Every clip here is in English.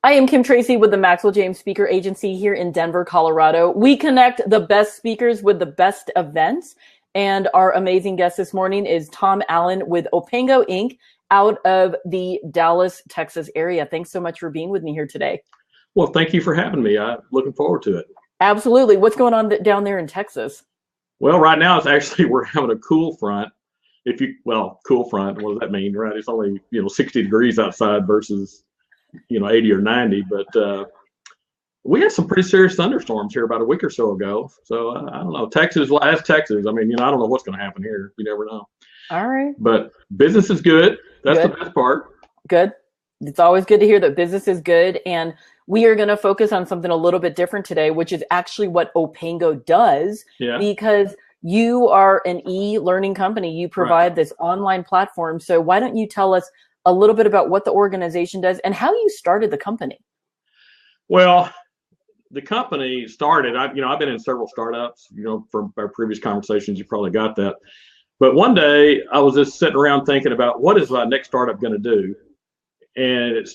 I am Kim Tracy with the Maxwell James Speaker Agency here in Denver, Colorado. We connect the best speakers with the best events. And our amazing guest this morning is Tom Allen with Opango Inc. out of the Dallas, Texas area. Thanks so much for being with me here today. Well, thank you for having me. I'm looking forward to it. Absolutely. What's going on down there in Texas? Well, right now it's actually, we're having a cool front. Cool front, what does that mean, right? It's only, 60 degrees outside versus 80 or 90, but we had some pretty serious thunderstorms here about a week or so ago. So I don't know. Texas, as Texas, I mean, I don't know what's going to happen here. You never know. All right. But business is good. That's the best part. Good. It's always good to hear that business is good. And we are going to focus on something a little bit different today, which is actually what Opango does. Yeah. Because you are an e-learning company. You provide this online platform. So why don't you tell us a little bit about what the organization does and how you started the company? Well, the company started, I've been in several startups, from our previous conversations, you probably got that. But one day I was just sitting around thinking about what is my next startup going to do? And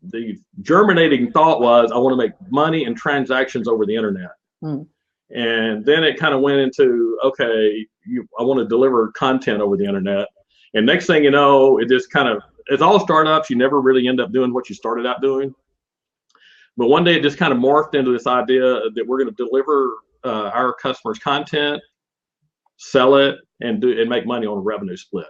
the germinating thought was, I want to make money and transactions over the internet. And then it kind of went into, okay, I want to deliver content over the internet. And next thing you know, it just kind of, it's all startups. You never really end up doing what you started out doing. But one day it just kind of morphed into this idea that we're going to deliver our customers content, sell it, and make money on a revenue split.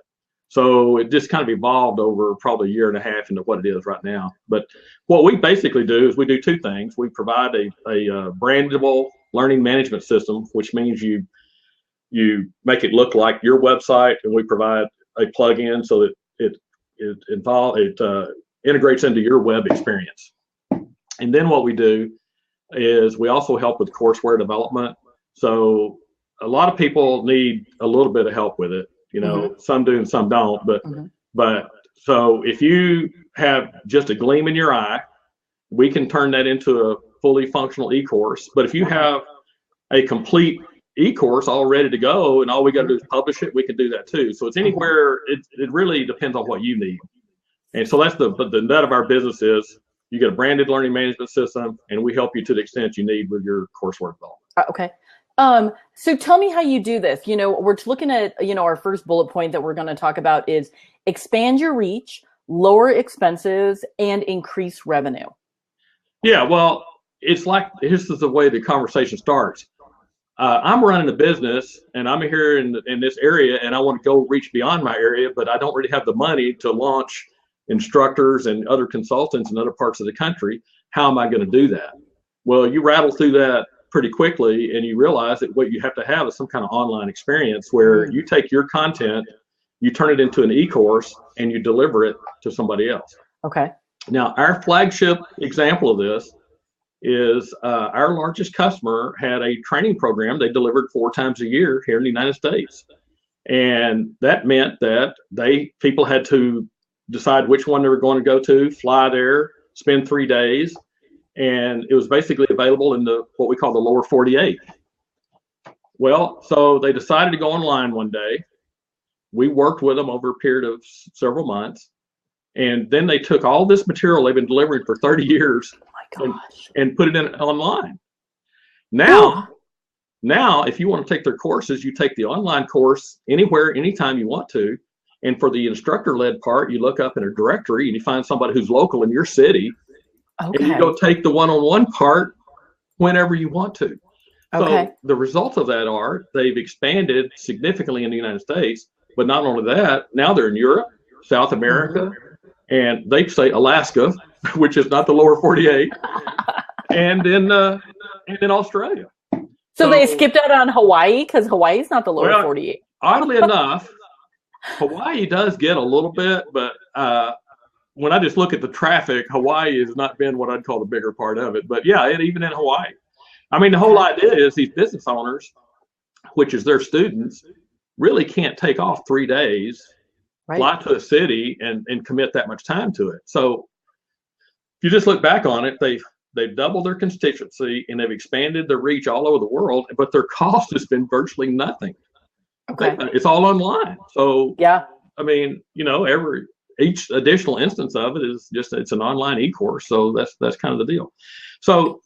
So it just kind of evolved over probably a year and a half into what it is right now. But what we basically do is we do two things. We provide a brandable learning management system, which means you make it look like your website, and we provide a plugin so that it integrates into your web experience. And then what we do is we also help with courseware development. So a lot of people need a little bit of help with it. Some do and some don't. But so if you have just a gleam in your eye, we can turn that into a fully functional e-course. But if you have a complete e-course all ready to go and all we got to do is publish it, we can do that too. So it's anywhere. It really depends on what you need. And so that's the nut of our business is you get a branded learning management system, and we help you to the extent you need with your coursework development. Okay. So tell me how you do this. We're looking at, our first bullet point that we're going to talk about is expand your reach, lower expenses, and increase revenue. Yeah, well, it's like, this is the way the conversation starts. I'm running a business and I'm here in this area and I want to go reach beyond my area, but I don't really have the money to launch instructors and other consultants in other parts of the country. How am I going to do that? Well, you rattle through that pretty quickly and you realize that what you have to have is some kind of online experience where you take your content, you turn it into an e-course, and you deliver it to somebody else. Okay. Now, our flagship example of this is our largest customer had a training program they delivered 4 times a year here in the United States. And that meant that people had to decide which one they were going to go to, fly there, spend 3 days. And it was basically available in what we call the lower 48. Well, so they decided to go online one day. We worked with them over a period of several months. And then they took all this material they've been delivering for 30 years and put it in online. Now, if you want to take their courses, you take the online course anywhere, anytime you want to. And for the instructor-led part, you look up in a directory and you find somebody who's local in your city. Okay. And you go take the one-on-one part whenever you want to. Okay. So the results of that are they've expanded significantly in the United States, but not only that, now they're in Europe, South America, and they say Alaska, which is not the lower 48, and then Australia. So they skipped out on Hawaii because Hawaii is not the lower 48. Oddly enough, Hawaii does get a little bit, but when I just look at the traffic, Hawaii has not been what I'd call the bigger part of it. But yeah, even in Hawaii. I mean, the whole idea is these business owners, which is their students, really can't take off 3 days, fly to a city and commit that much time to it. So if you just look back on it, they've doubled their constituency and they've expanded their reach all over the world, but their cost has been virtually nothing. Okay. It's all online. So, yeah. I mean, each additional instance of it is just, it's an online e-course. So that's kind of the deal. So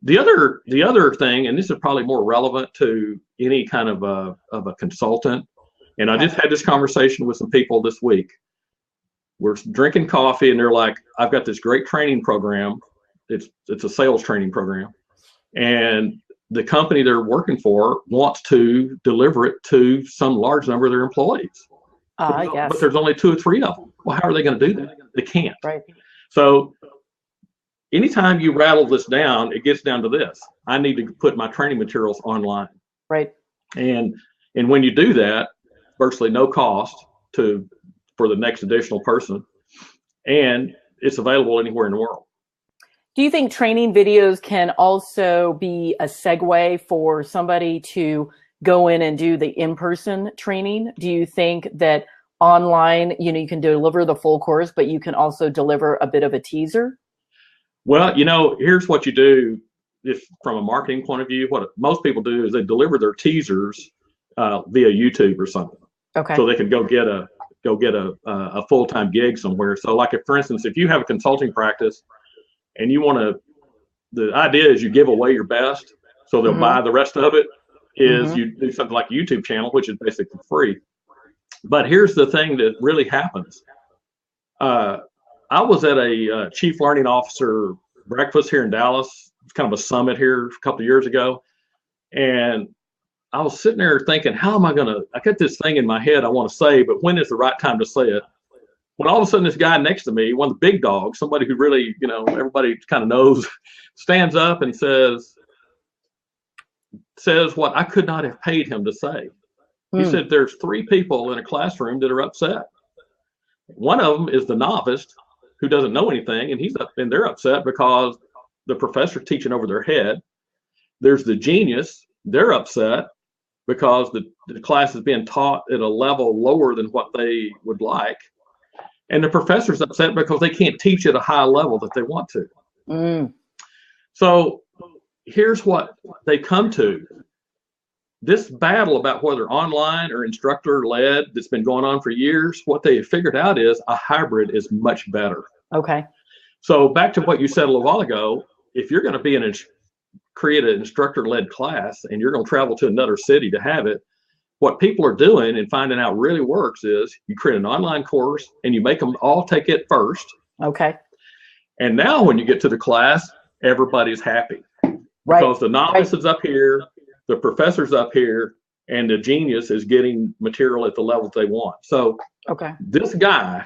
the other thing, and this is probably more relevant to any kind of a consultant, and I just had this conversation with some people this week. We're drinking coffee and they're like, I've got this great training program. It's a sales training program. And the company they're working for wants to deliver it to some large number of their employees. But there's only 2 or 3 of them. Well, how are they going to do that? They can't. Right. So anytime you rattle this down, it gets down to this. I need to put my training materials online. Right. And when you do that, virtually no cost for the next additional person, and it's available anywhere in the world. Do you think training videos can also be a segue for somebody to go in and do the in-person training? Do you think that online, you can deliver the full course, but you can also deliver a bit of a teaser? Well, here's what you do. If from a marketing point of view, what most people do is they deliver their teasers via YouTube or something. Okay. So they can go get a full-time gig somewhere. So like, for instance, if you have a consulting practice and you want to, the idea is you give away your best, so they'll buy the rest of it, is you do something like a YouTube channel, which is basically free. But here's the thing that really happens. I was at a chief learning officer breakfast here in Dallas. It's kind of a summit here a couple of years ago. And I was sitting there thinking, how am I I got this thing in my head I want to say, but when is the right time to say it? When all of a sudden this guy next to me, one of the big dogs, somebody who really, everybody kind of knows, stands up and says what I could not have paid him to say. He said, there's 3 people in a classroom that are upset. One of them is the novice who doesn't know anything, and they're upset because the professor's teaching over their head. There's the genius. They're upset because the class is being taught at a level lower than what they would like. And the professor's upset because they can't teach at a high level that they want to. So here's what they come to. This battle about whether online or instructor-led that's been going on for years, what they have figured out is a hybrid is much better. Okay. So back to what you said a little while ago, if you're going to create an instructor-led class and you're going to travel to another city to have it, what people are doing and finding out really works is you create an online course and you make them all take it first. Okay. And now when you get to the class, everybody's happy. Right. Because the novice is up here, the professor's up here, and the genius is getting material at the levels they want. So this guy,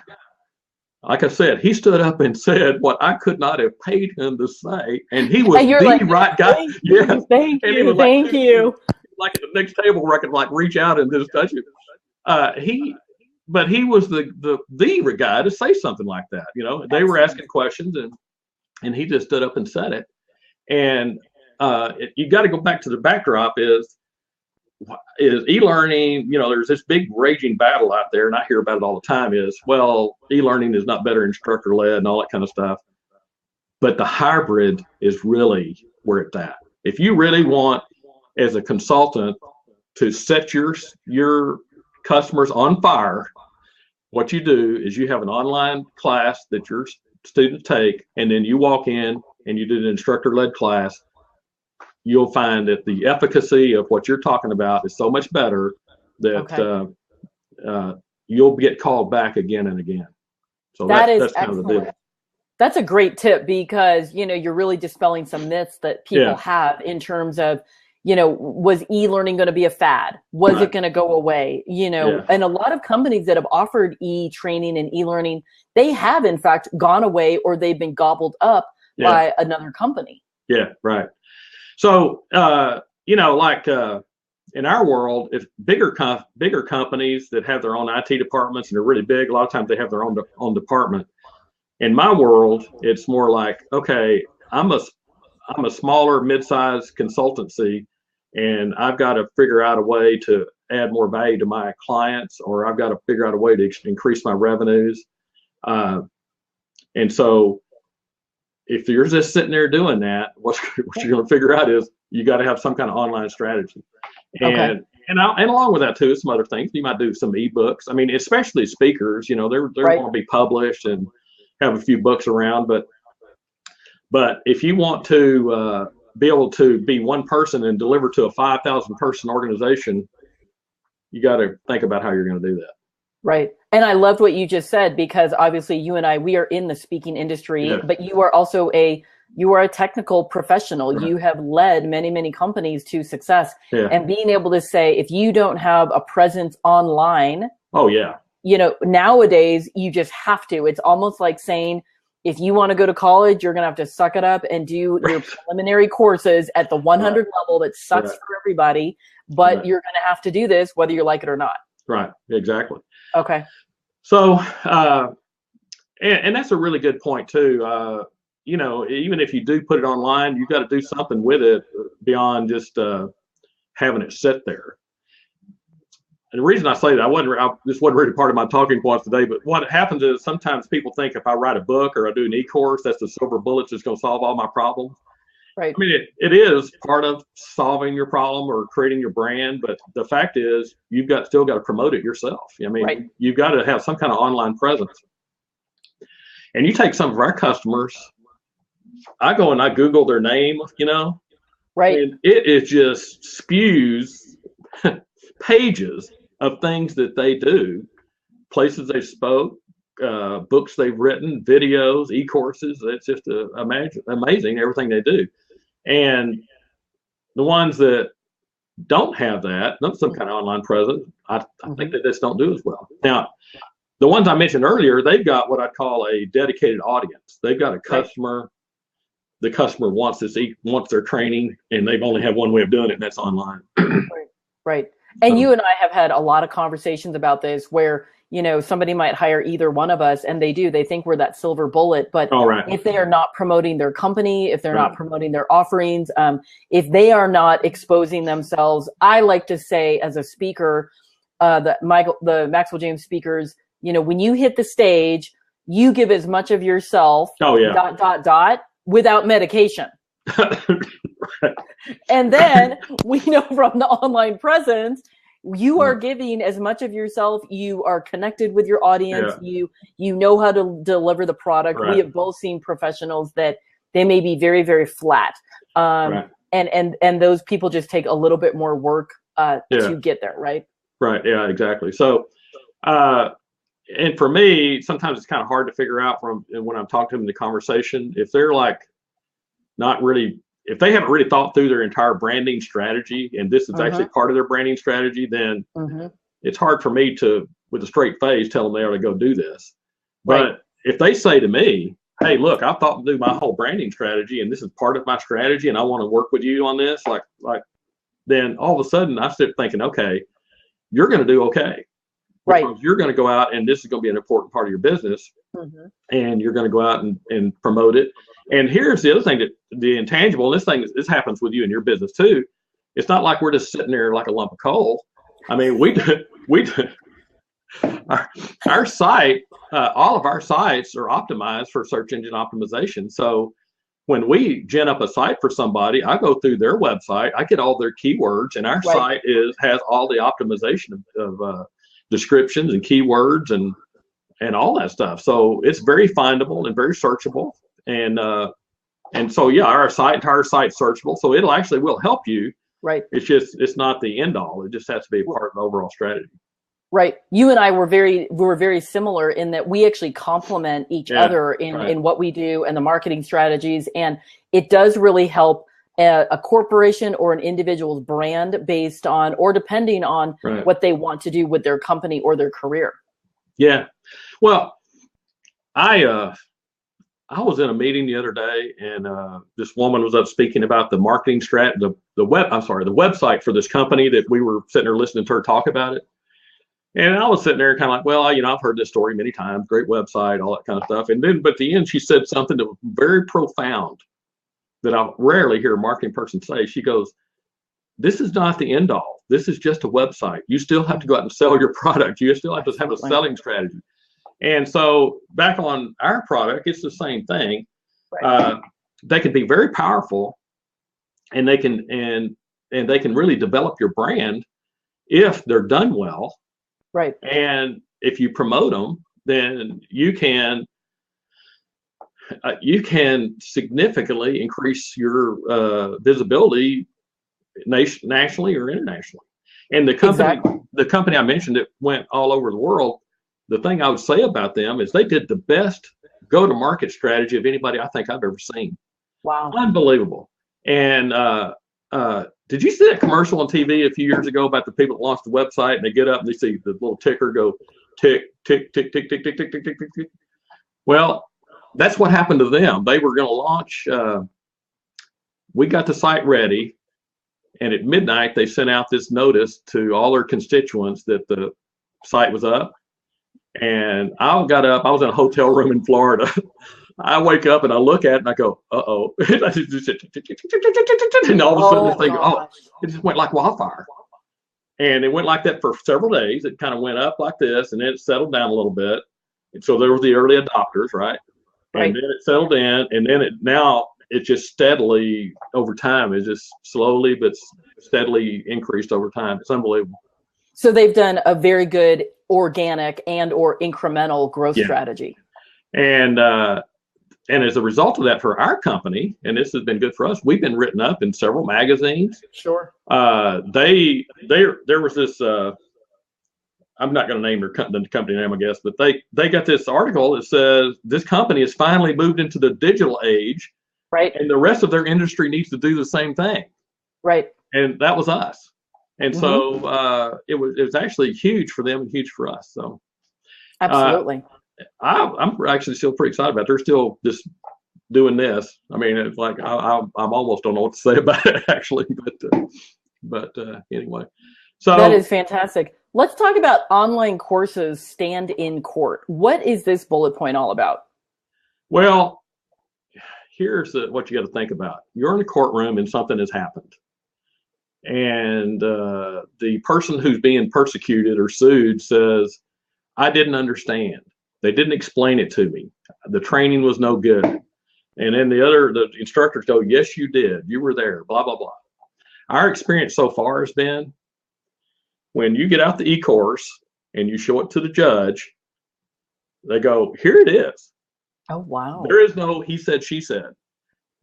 like I said, he stood up and said what I could not have paid him to say, and he was the right guy. Yeah. Thank you. Like at the next table where I could reach out and just touch it. But he was the guy to say something like that. They were asking questions and he just stood up and said it. And you got to go back to the backdrop is e-learning. There's this big raging battle out there, and I hear about it all the time. Is e-learning is not better instructor-led and all that kind of stuff. But the hybrid is really where it's at. If you really want, as a consultant, to set your customers on fire, what you do is you have an online class that your students take, and then you walk in and you do the instructor-led class. You'll find that the efficacy of what you're talking about is so much better that you'll get called back again and again. So that's kind of the deal. That's a great tip because, you're really dispelling some myths that people have in terms of, was e-learning going to be a fad? Was it going to go away? And a lot of companies that have offered e-training and e-learning, they have in fact gone away or they've been gobbled up by another company. Yeah, right. So, in our world, if bigger companies that have their own IT departments and they're really big, a lot of times they have their own department. In my world, it's more like, okay, I'm a smaller, mid-sized consultancy, and I've got to figure out a way to add more value to my clients, or I've got to figure out a way to increase my revenues. And so if you're just sitting there doing that, what you're going to figure out is you got to have some kind of online strategy. And and along with that too, some other things. You might do some ebooks. I mean, especially speakers, they Right. want to be published and have a few books around. But if you want to be able to be one person and deliver to a 5,000 person organization, you got to think about how you're going to do that. Right. And I loved what you just said, because obviously you and I, we are in the speaking industry, Yes. but you are also a technical professional. Right. You have led many, many companies to success. Yeah. And being able to say, if you don't have a presence online, Oh, yeah. Nowadays you just have to. It's almost like saying, if you want to go to college, you're going to have to suck it up and do your preliminary courses at the 100 level that sucks for everybody, but you're going to have to do this whether you like it or not. Right. Exactly. Okay. So, and that's a really good point too. Even if you do put it online, you got to do something with it beyond just having it sit there. And the reason I say that, this wasn't really part of my talking points today, but what happens is sometimes people think if I write a book or I do an e-course, that's the silver bullet that's going to solve all my problems. Right. I mean, it is part of solving your problem or creating your brand, but the fact is you've still got to promote it yourself. I mean, you've got to have some kind of online presence. And you take some of our customers, I go and I Google their name, Right. And it just spews pages of things that they do, places they spoke, books they've written, videos, e-courses. It's just amazing everything they do. And the ones that don't have that, not some kind of online presence, I think that just don't do as well. Now, the ones I mentioned earlier, they've got what I call a dedicated audience. They've got a customer. Right. The customer wants their training, and they've only have one way of doing it, and that's online. Right. And you and I have had a lot of conversations about this where, somebody might hire either one of us, and they think we're that silver bullet. But if they are not promoting their company, if they're not promoting their offerings, if they are not exposing themselves, I like to say as a speaker, the Maxwell James speakers, when you hit the stage, you give as much of yourself, ... without medication. And then we know from the online presence, you are giving as much of yourself. You are connected with your audience. You know how to deliver the product. We have both seen professionals that they may be very, very flat. And those people just take a little bit more work to get there. Right. Right. Yeah, exactly. So, and for me, sometimes it's kind of hard to figure out when I'm talking to them in the conversation, if they're like if they haven't really thought through their entire branding strategy, and this is actually part of their branding strategy, then it's hard for me to, with a straight face, tell them they ought to go do this. But if they say to me, hey, look, I've thought through my whole branding strategy, and this is part of my strategy, and I want to work with you on this, then all of a sudden I start thinking, okay, you're going to do okay. Because you're going to go out, and this is going to be an important part of your business, and you're going to go out and promote it. And here's the other thing, that the intangible, and this happens with you in your business too. It's not like we're just sitting there like a lump of coal. I mean, our site, all of our sites are optimized for search engine optimization. So when we gen up a site for somebody, I go through their website, I get all their keywords, and our site has all the optimization of descriptions and keywords and all that stuff. So it's very findable and very searchable. And so, our entire site's searchable. So it actually will help you. Right. It's not the end all. It just has to be a part of the overall strategy. Right. You and I were very similar in that we actually complement each other in what we do and the marketing strategies. And it does really help a corporation or an individual's brand based on, or depending on what they want to do with their company or their career. Yeah. Well, I was in a meeting the other day, and this woman was up speaking about the marketing the website for this company that we were sitting there listening to her talk about it. And I was sitting there kind of like, well, I've heard this story many times, great website, all that kind of stuff. And then, but at the end, she said something that was very profound that I rarely hear a marketing person say. She goes, this is not the end all. This is just a website. You still have to go out and sell your product. You still have to have a selling strategy. And so back on our product, it's the same thing. They can be very powerful, and they can really develop your brand if they're done well. Right. And if you promote them, then you can significantly increase your visibility nationally or internationally. And the company I mentioned that went all over the world, the thing I would say about them is they did the best go-to-market strategy of anybody I think I've ever seen. Wow. Unbelievable. And did you see that commercial on TV a few years ago about the people that launched the website and they get up and they see the little ticker go tick, tick, tick, tick, tick, tick, tick, tick, tick, tick, tick. Well, that's what happened to them. They were going to launch. We got the site ready, and at midnight they sent out this notice to all their constituents that the site was up. And I got up. I was in a hotel room in Florida. I wake up and I look at it and I go, uh-oh. And all of a sudden this thing, it just went like wildfire. And it went like that for several days. It kind of went up like this, and then it settled down a little bit. And so there were the early adopters, right? And then it settled in, and then it just steadily over time, it just slowly but steadily increased over time. It's unbelievable. So they've done a very good organic and or incremental growth strategy. And as a result of that for our company, and this has been good for us, we've been written up in several magazines. Sure. There was this, I'm not going to name the company name, I guess, but they got this article that says this company has finally moved into the digital age. Right. And the rest of their industry needs to do the same thing. Right. And that was us. And so it was actually huge for them and huge for us. So absolutely. I'm actually still pretty excited about it. They're still just doing this. I mean, it's like I'm almost don't know what to say about it actually, but anyway. So that is fantastic. Let's talk about online courses stand in court. What is this bullet point all about? Well, here's what you got to think about. You're in a courtroom and something has happened. And the person who's being persecuted or sued says, I didn't understand. They didn't explain it to me. The training was no good. And then the instructors go, yes, you did. You were there, blah, blah, blah. Our experience so far has been when you get out the e-course and you show it to the judge, they go, here it is. Oh, wow. There is no he said, she said.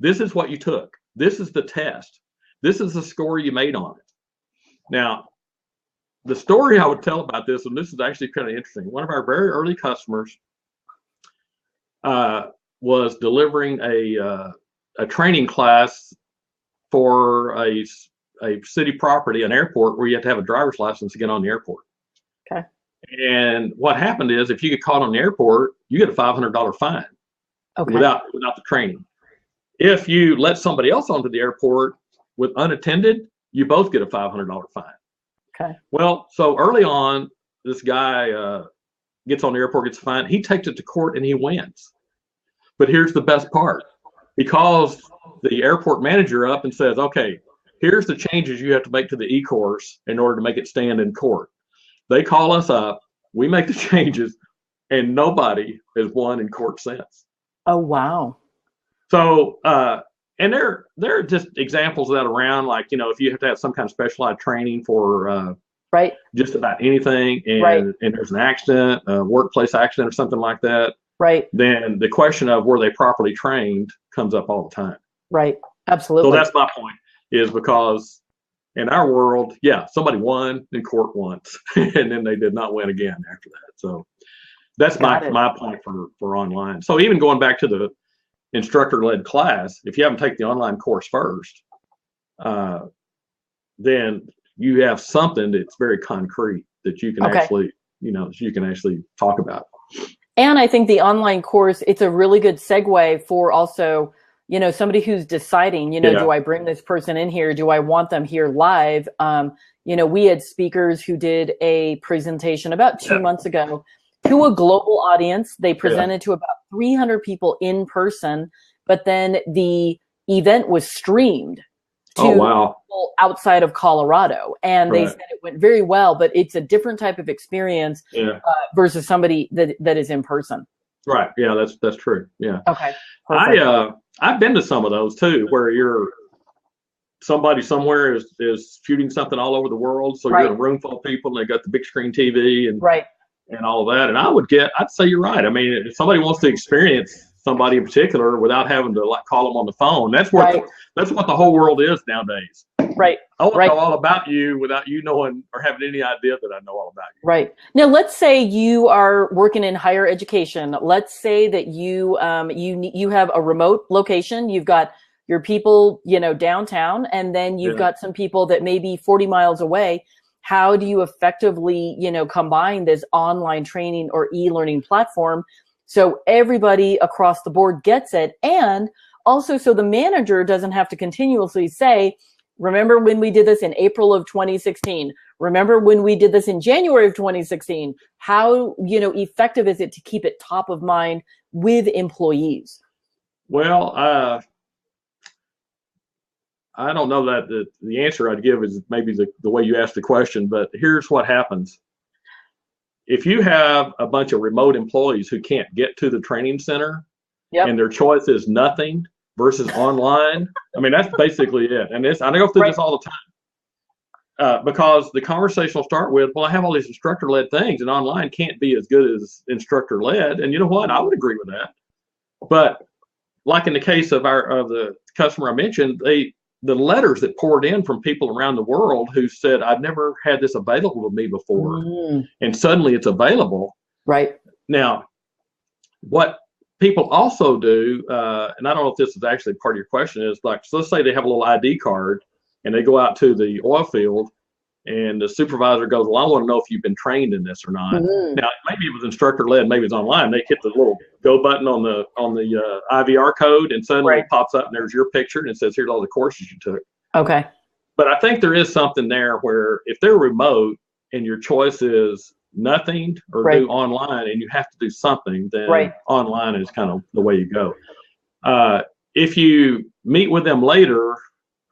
This is what you took. This is the test. This is the score you made on it. Now, the story I would tell about this, and this is actually kind of interesting. One of our very early customers was delivering a training class for a city property, an airport, where you have to have a driver's license to get on the airport. Okay. And what happened is, if you get caught on the airport, you get a $500 fine. Okay. Without the training. If you let somebody else onto the airport with unattended, you both get a $500 fine. Okay. Well, so early on, this guy gets on the airport, gets fined. He takes it to court and he wins. But here's the best part. He calls the airport manager up and says, okay, here's the changes you have to make to the e-course in order to make it stand in court. They call us up, we make the changes, and nobody has won in court since. Oh, wow. So, and there are just examples of that around, like, if you have to have some kind of specialized training for just about anything, and there's an accident, a workplace accident or something like that, then the question of were they properly trained comes up all the time. Right. Absolutely. So that's my point, is because in our world, somebody won in court once, and then they did not win again after that. So that's my point for online. So even going back to the instructor-led class, if you haven't taken the online course first, then you have something that's very concrete that you can actually, you can actually talk about. And I think the online course, it's a really good segue for also, somebody who's deciding, do I bring this person in here? Do I want them here live? We had speakers who did a presentation about 2 months ago to a global audience. They presented to about 300 people in person, but then the event was streamed to people outside of Colorado. And they said it went very well, but it's a different type of experience versus somebody that is in person. Right. Yeah, that's true. Yeah. Okay. Perfect. I've been to some of those too, where somebody somewhere is shooting something all over the world. So you're in a room full of people and they got the big screen TV and all of that. And I'd say you're right. I mean, if somebody wants to experience somebody in particular without having to like call them on the phone, that's what the whole world is nowadays. Right. I want to know all about you without you knowing or having any idea that I know all about you. Right. Now, let's say you are working in higher education. Let's say that you have a remote location. You've got your people, downtown, and then you've got some people that may be 40 miles away. How do you effectively, combine this online training or e-learning platform so everybody across the board gets it, and also so the manager doesn't have to continuously say, remember when we did this in April of 2016? Remember when we did this in January of 2016? How, effective is it to keep it top of mind with employees? Well, I don't know that the answer I'd give is maybe the way you asked the question, but here's what happens. If you have a bunch of remote employees who can't get to the training center and their choice is nothing versus online, I mean, that's basically it. And I go through this all the time because the conversation will start with, well, I have all these instructor-led things and online can't be as good as instructor-led. And you know what? I would agree with that. But like in the case of the customer I mentioned, the letters that poured in from people around the world who said, I've never had this available to me before. And suddenly it's available. Right. Now, what people also do, and I don't know if this is actually part of your question, is like, so let's say they have a little ID card and they go out to the oil field and the supervisor goes, well, I want to know if you've been trained in this or not. Now, maybe it was instructor-led, maybe it's online. They hit the little go button on the IVR code and suddenly it pops up and there's your picture and it says, here's all the courses you took. Okay. But I think there is something there where if they're remote and your choice is nothing or do online and you have to do something, then online is kind of the way you go. If you meet with them later,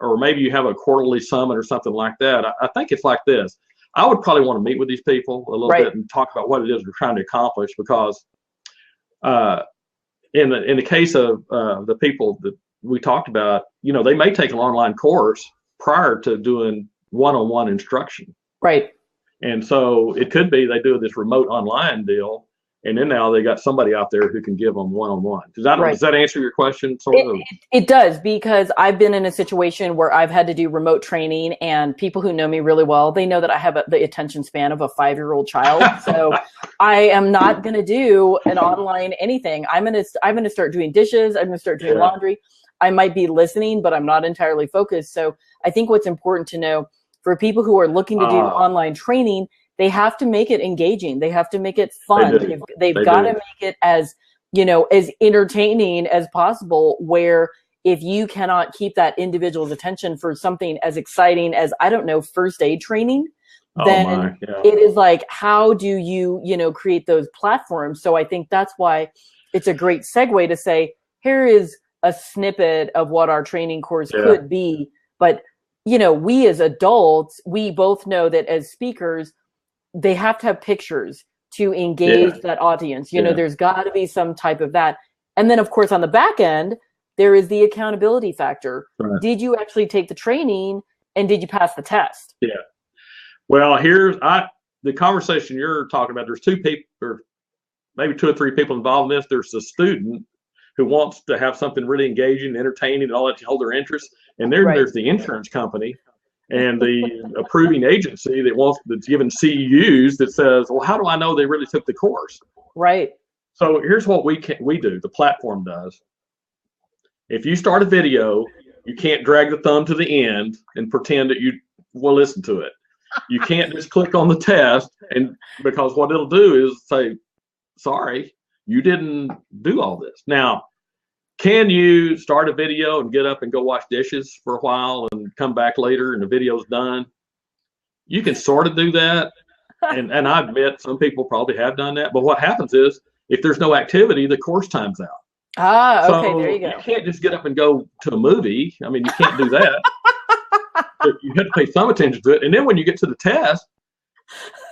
or maybe you have a quarterly summit or something like that, I think it's like this. I would probably want to meet with these people a little bit and talk about what it is we're trying to accomplish, because in the case of the people that we talked about, they may take an online course prior to doing one-on-one instruction. Right. And so it could be they do this remote online deal, and then now they got somebody out there who can give them one-on-one. Does that answer your question? It does, because I've been in a situation where I've had to do remote training, and people who know me really well, they know that I have the attention span of a 5-year-old child. So I am not going to do an online anything. I'm going to start doing dishes. I'm going to start doing laundry. I might be listening, but I'm not entirely focused. So I think what's important to know for people who are looking to do online training, they have to make it engaging. They have to make it fun. They've got to make it as, as entertaining as possible, where if you cannot keep that individual's attention for something as exciting as, I don't know, first aid training, then it is like, how do you, create those platforms? So I think that's why it's a great segue to say, here is a snippet of what our training course could be. But, we as adults, we both know that as speakers, they have to have pictures to engage that audience. There's got to be some type of that. And then, of course, on the back end, there is the accountability factor. Right. Did you actually take the training, and did you pass the test? Yeah. Well, here's the conversation you're talking about. There's two people, or maybe 2 or 3 people involved in this. There's the student who wants to have something really engaging, entertaining, and all that to hold their interest. And there's the insurance company and the approving agency that's giving CEUs that says, well, how do I know they really took the course? Right. So here's what we do. The platform does. If you start a video, you can't drag the thumb to the end and pretend that you will listen to it. You can't just click on the test, and because what it'll do is say, sorry, you didn't do all this. Now, can you start a video and get up and go wash dishes for a while and come back later and the video's done? You can sort of do that. And I admit some people probably have done that. But what happens is, if there's no activity, the course time's out. Okay, there you go. You can't just get up and go to a movie. I mean, you can't do that. You have to pay some attention to it. And then when you get to the test,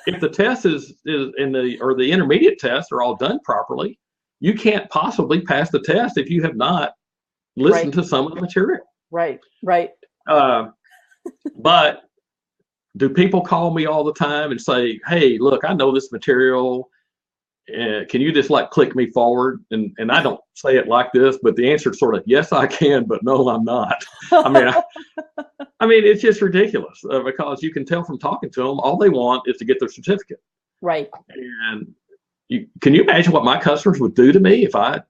if the test is the intermediate tests are all done properly, you can't possibly pass the test if you have not listened to some of the material. Right. But do people call me all the time and say, hey, look, I know this material. Can you just like click me forward? And I don't say it like this, but the answer is sort of, yes, I can, but no, I'm not. I mean, it's just ridiculous because you can tell from talking to them, all they want is to get their certificate. Right. And can you imagine what my customers would do to me if I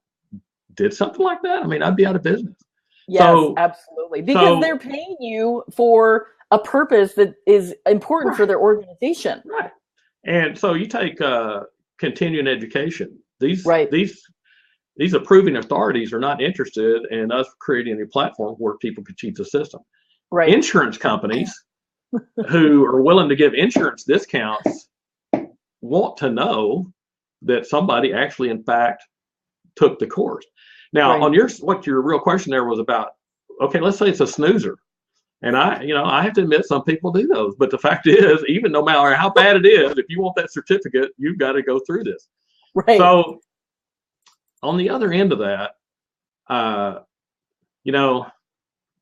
did something like that? I mean, I'd be out of business. Yes, absolutely. Because they're paying you for a purpose that is important for their organization. Right. And so you take continuing education. These approving authorities are not interested in us creating a platform where people can cheat the system. Right. Insurance companies who are willing to give insurance discounts want to know that somebody actually, in fact, took the course. Now, on what your real question there was about, okay, let's say it's a snoozer. And I have to admit some people do those. But the fact is, even no matter how bad it is, if you want that certificate, you've got to go through this. Right. So on the other end of that, a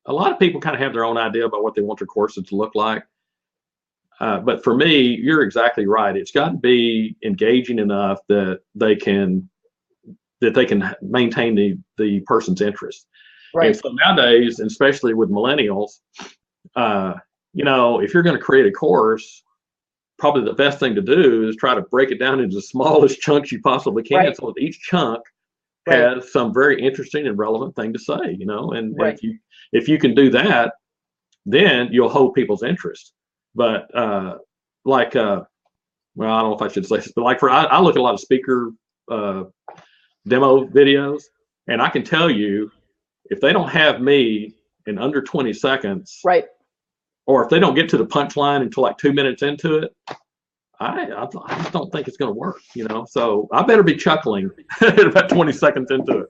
lot of people kind of have their own idea about what they want their courses to look like. But for me, you're exactly right. It's got to be engaging enough that they can maintain the person's interest. Right. And so nowadays, especially with millennials, if you're going to create a course, probably the best thing to do is try to break it down into the smallest chunks you possibly can, so that each chunk has some very interesting and relevant thing to say. And if you can do that, then you'll hold people's interest. But well, I don't know if I should say this, but I look at a lot of speaker demo videos, and I can tell you, if they don't have me in under 20 seconds, or if they don't get to the punchline until like 2 minutes into it, I just don't think it's going to work, So I better be chuckling about 20 seconds into it.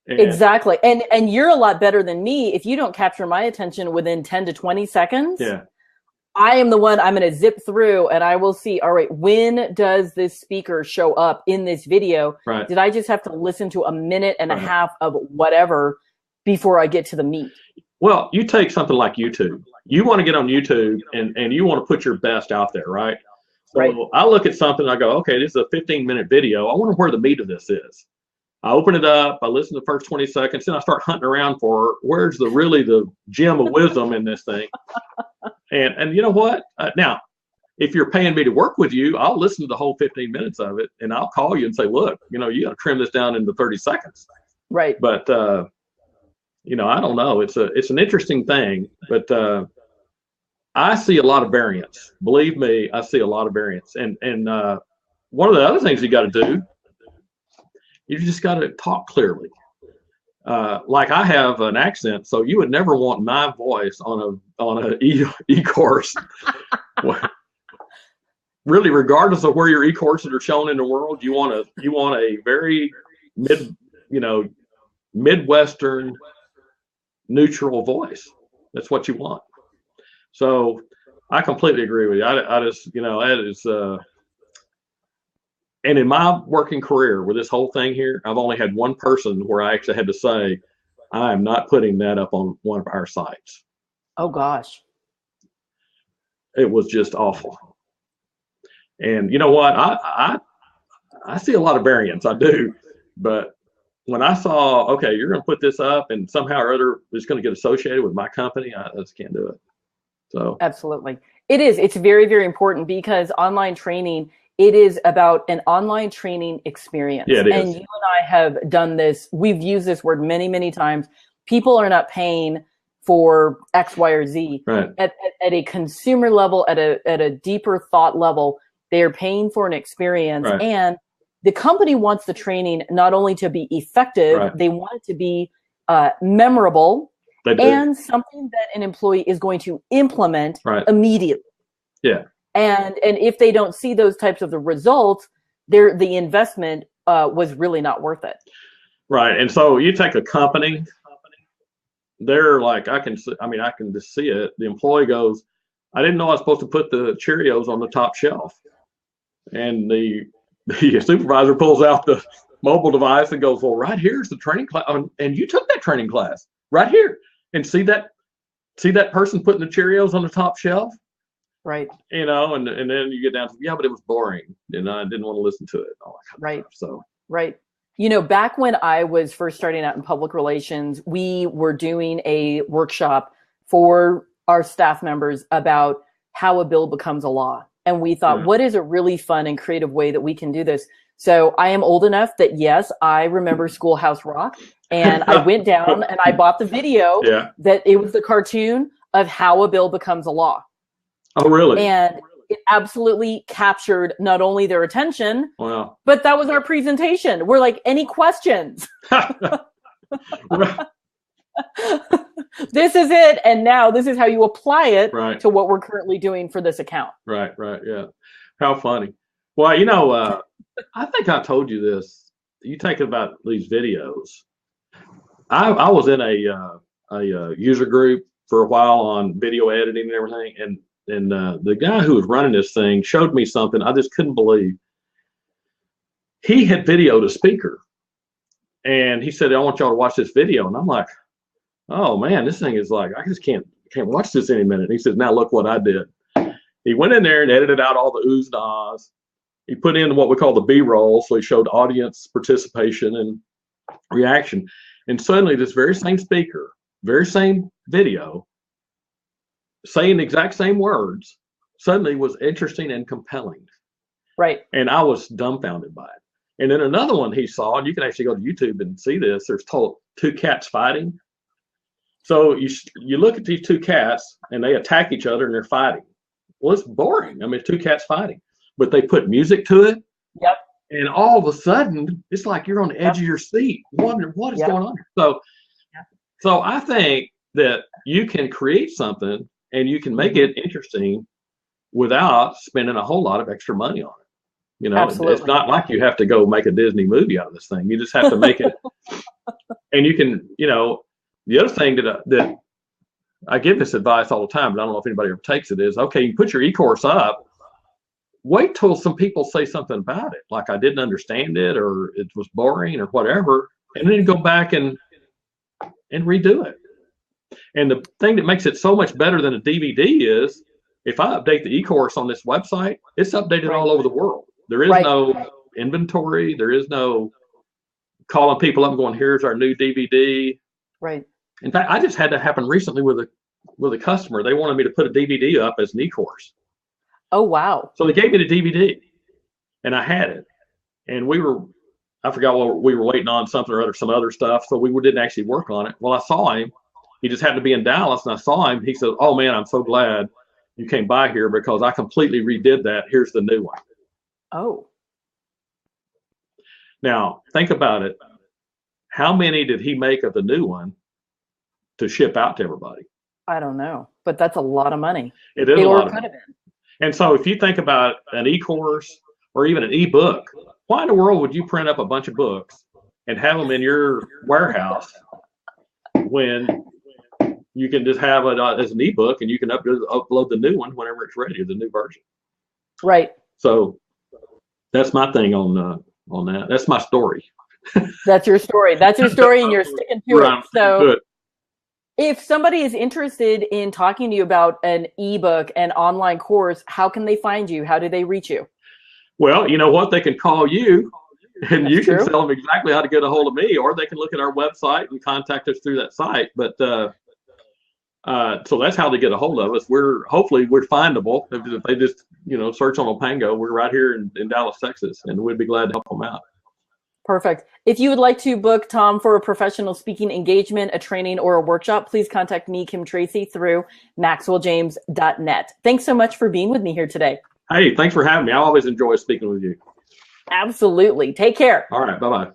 Exactly. And you're a lot better than me. If you don't capture my attention within 10 to 20 seconds, I am the one. I'm going to zip through and I will see, all right, when does this speaker show up in this video? Right. Did I just have to listen to a minute and a half of whatever before I get to the meat? Well, you take something like YouTube. You want to get on YouTube and you want to put your best out there, right? So I look at something and I go, okay, this is a 15-minute video. I wonder where the meat of this is. I open it up, I listen to the first 20 seconds, then I start hunting around for where's the gem of wisdom in this thing. And you know what? Now, if you're paying me to work with you, I'll listen to the whole 15 minutes of it, and I'll call you and say, look, you got to trim this down into 30 seconds. Right. But, I don't know. It's an interesting thing, but I see a lot of variance. Believe me, I see a lot of variance. And one of the other things you got to do, you just got to talk clearly. Like I have an accent, so you would never want my voice on a e-course. Really, regardless of where your e-courses are shown in the world, you want a very Midwestern neutral voice. That's what you want. So I completely agree with you. I just, that is, and in my working career with this whole thing here, I've only had one person where I actually had to say, I am not putting that up on one of our sites. Oh gosh. It was just awful. And you know what? I see a lot of variance. I do. But when I saw, okay, you're going to put this up and somehow or other it's going to get associated with my company, I just can't do it. So absolutely. It is. It's very, very important because online training, it is about an online training experience. Yeah, it is. And you and I have done this. We've used this word many, many times. People are not paying for X, Y, or Z. Right. At a consumer level, at a deeper thought level, they are paying for an experience. Right. And the company wants the training not only to be effective, right. they want it to be memorable and something that an employee is going to implement right. immediately. Yeah. And if they don't see those types of the results, the investment was really not worth it. Right. And so you take a company, they're like, I can just see it. The employee goes, I didn't know I was supposed to put the Cheerios on the top shelf. And the supervisor pulls out the mobile device and goes, well, right here's the training class. And you took that training class right here. And see that see that person putting the Cheerios on the top shelf? Right. You know, and then you get down to, yeah, but it was boring, and I didn't want to listen to it. All that kind of stuff. So right. You know, back when I was first starting out in public relations, we were doing a workshop for our staff members about how a bill becomes a law. And we thought, what is a really fun and creative way that we can do this? So I am old enough that, yes, I remember Schoolhouse Rock. And I went down and I bought the video that it was the cartoon of how a bill becomes a law. Oh, really? And it absolutely captured not only their attention, wow, but that was our presentation. We're like, any questions? This is it. And now this is how you apply it to what we're currently doing for this account. Right. Yeah. How funny. Well, you know, I think I told you this. You take about these videos. I was in a user group for a while on video editing and everything. And the guy who was running this thing showed me something I just couldn't believe. He had videoed a speaker, and he said, I want y'all to watch this video. And I'm like, oh man, this thing is like, I just can't watch this any minute. And he says, now look what I did. He went in there and edited out all the oohs and ahs. He put in what we call the B-roll, so he showed audience participation and reaction. And suddenly this very same speaker, very same video, saying the exact same words, suddenly was interesting and compelling. Right. And I was dumbfounded by it. And then another one he saw, and you can actually go to YouTube and see this, there's two cats fighting. So you look at these two cats and they attack each other and they're fighting. Well, it's boring. I mean, two cats fighting, but they put music to it. Yep. And all of a sudden, it's like you're on the edge of your seat, wondering what is going on here. So I think that you can create something and you can make it interesting without spending a whole lot of extra money on it. You know, it's not like you have to go make a Disney movie out of this thing. You just have to make it. And you can, you know, the other thing that I give this advice all the time, but I don't know if anybody ever takes it, is, okay, you put your e-course up, wait till some people say something about it, like I didn't understand it or it was boring or whatever, and then go back and redo it. And the thing that makes it so much better than a DVD is, if I update the e-course on this website, it's updated all over the world. There is no inventory. There is no calling people up and going, here's our new DVD. Right. In fact, I just had that happen recently with a customer. They wanted me to put a DVD up as an e-course. Oh, wow. So they gave me the DVD, and I had it. And I forgot what we were waiting on, something or other, some other stuff. So we didn't actually work on it. Well, I saw him. He just happened to be in Dallas, and I saw him. He said, oh, man, I'm so glad you came by here because I completely redid that. Here's the new one. Oh. Now, think about it. How many did he make of the new one to ship out to everybody? I don't know, but that's a lot of money. It is a lot of money. And so if you think about an e-course or even an e-book, why in the world would you print up a bunch of books and have them in your warehouse when you can just have it as an e-book and you can upload the new one whenever it's ready, the new version? Right. So that's my thing on that. That's my story. That's your story. That's your story, and you're sticking to it. So good. If somebody is interested in talking to you about an ebook and online course, how can they find you? How do they reach you? Well, you know what? They can call you, and you can true. tell them exactly how to get a hold of me, or they can look at our website and contact us through that site. But so that's how they get a hold of us. Hopefully we're findable. If they just search on Opango, we're right here in Dallas, Texas, and we'd be glad to help them out. Perfect. If you would like to book Tom for a professional speaking engagement, a training, or a workshop, please contact me, Kim Tracy, through maxwelljames.net. Thanks so much for being with me here today. Hey, thanks for having me. I always enjoy speaking with you. Absolutely. Take care. All right. Bye-bye.